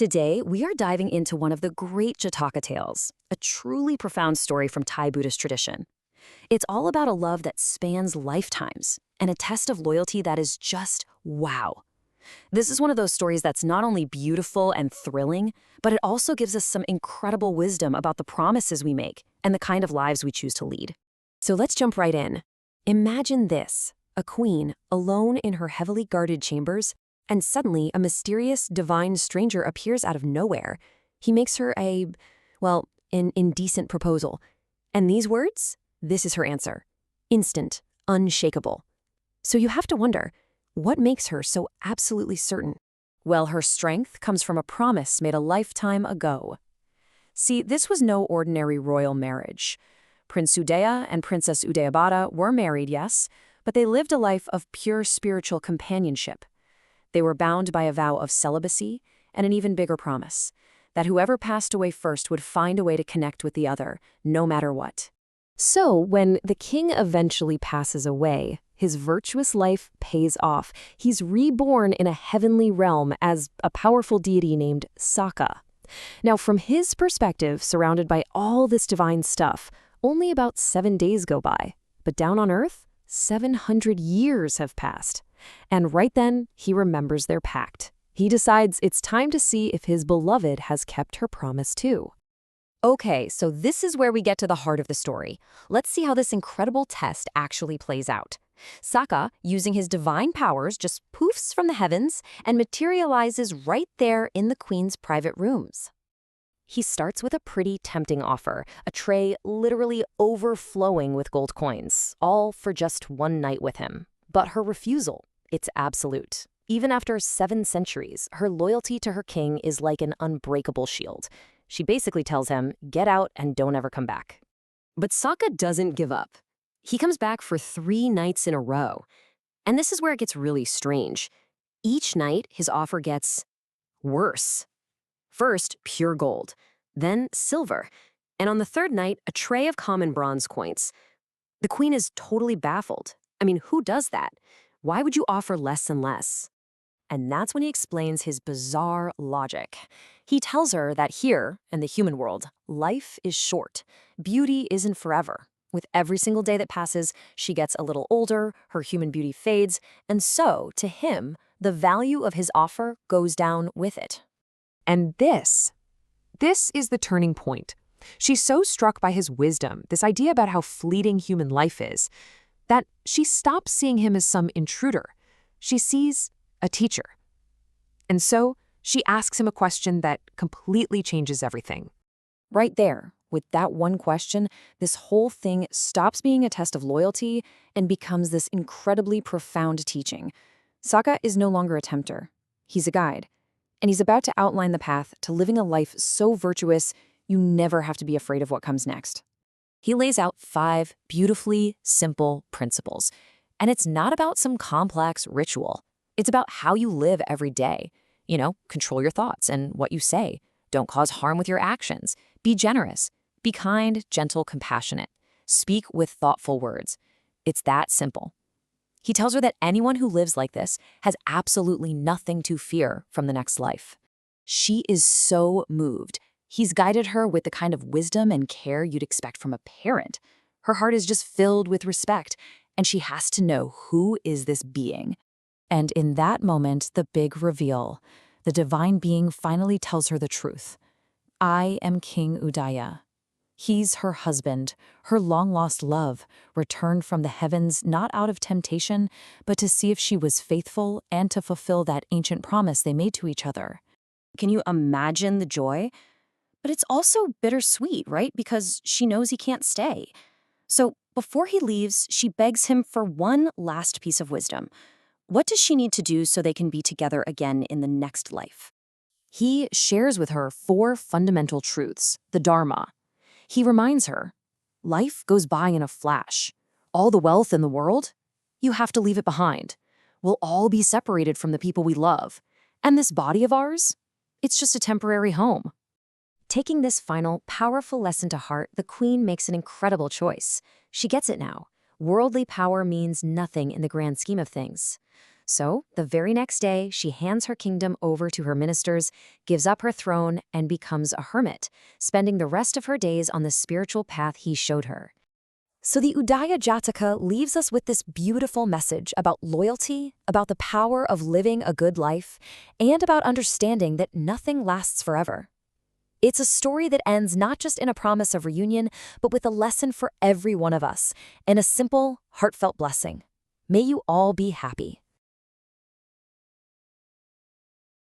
Today, we are diving into one of the great Jataka tales, a truly profound story from Thai Buddhist tradition. It's all about a love that spans lifetimes and a test of loyalty that is just wow. This is one of those stories that's not only beautiful and thrilling, but it also gives us some incredible wisdom about the promises we make and the kind of lives we choose to lead. So let's jump right in. Imagine this, a queen alone in her heavily guarded chambers, and suddenly a mysterious, divine stranger appears out of nowhere. He makes her an indecent proposal. And these words? This is her answer. Instant, unshakable. So you have to wonder, what makes her so absolutely certain? Well, her strength comes from a promise made a lifetime ago. See, this was no ordinary royal marriage. Prince Udaya and Princess Udayabada were married, yes, but they lived a life of pure spiritual companionship. They were bound by a vow of celibacy and an even bigger promise, that whoever passed away first would find a way to connect with the other, no matter what. So, when the king eventually passes away, his virtuous life pays off. He's reborn in a heavenly realm as a powerful deity named Saka. Now, from his perspective, surrounded by all this divine stuff, only about 7 days go by. But down on Earth, 700 years have passed. And right then, he remembers their pact. He decides it's time to see if his beloved has kept her promise too. Okay, so this is where we get to the heart of the story. Let's see how this incredible test actually plays out. Saka, using his divine powers, just poofs from the heavens and materializes right there in the queen's private rooms. He starts with a pretty tempting offer, a tray literally overflowing with gold coins, all for just one night with him. But her refusal, it's absolute. Even after 7 centuries, her loyalty to her king is like an unbreakable shield. She basically tells him, get out and don't ever come back. But Saka doesn't give up. He comes back for 3 nights in a row. And this is where it gets really strange. Each night, his offer gets worse. First, pure gold, then silver, and on the 3rd night, a tray of common bronze coins. The queen is totally baffled. I mean, who does that? Why would you offer less and less? And that's when he explains his bizarre logic. He tells her that here, in the human world, life is short. Beauty isn't forever. With every single day that passes, she gets a little older, her human beauty fades, and so, to him, the value of his offer goes down with it. And this is the turning point. She's so struck by his wisdom, this idea about how fleeting human life is, that she stops seeing him as some intruder. She sees a teacher. And so she asks him a question that completely changes everything. Right there, with that one question, this whole thing stops being a test of loyalty and becomes this incredibly profound teaching. Saka is no longer a tempter. He's a guide. And he's about to outline the path to living a life so virtuous you never have to be afraid of what comes next. He lays out 5 beautifully simple principles. And it's not about some complex ritual. It's about how you live every day. Control your thoughts and what you say. Don't cause harm with your actions. Be generous. Be kind, gentle, compassionate. Speak with thoughtful words. It's that simple. He tells her that anyone who lives like this has absolutely nothing to fear from the next life. She is so moved. He's guided her with the kind of wisdom and care you'd expect from a parent. Her heart is just filled with respect, and she has to know, who is this being? And in that moment, the big reveal, the divine being finally tells her the truth. I am King Udaya. He's her husband, her long-lost love, returned from the heavens not out of temptation, but to see if she was faithful and to fulfill that ancient promise they made to each other. Can you imagine the joy? But it's also bittersweet, right? Because she knows he can't stay. So before he leaves, she begs him for one last piece of wisdom. What does she need to do so they can be together again in the next life? He shares with her 4 fundamental truths, the Dharma. He reminds her, life goes by in a flash. All the wealth in the world, you have to leave it behind. We'll all be separated from the people we love. And this body of ours, it's just a temporary home. Taking this final, powerful lesson to heart, the queen makes an incredible choice. She gets it now. Worldly power means nothing in the grand scheme of things. So, the very next day, she hands her kingdom over to her ministers, gives up her throne, and becomes a hermit, spending the rest of her days on the spiritual path he showed her. So the Udaya Jataka leaves us with this beautiful message about loyalty, about the power of living a good life, and about understanding that nothing lasts forever. It's a story that ends not just in a promise of reunion, but with a lesson for every one of us, and a simple, heartfelt blessing. May you all be happy.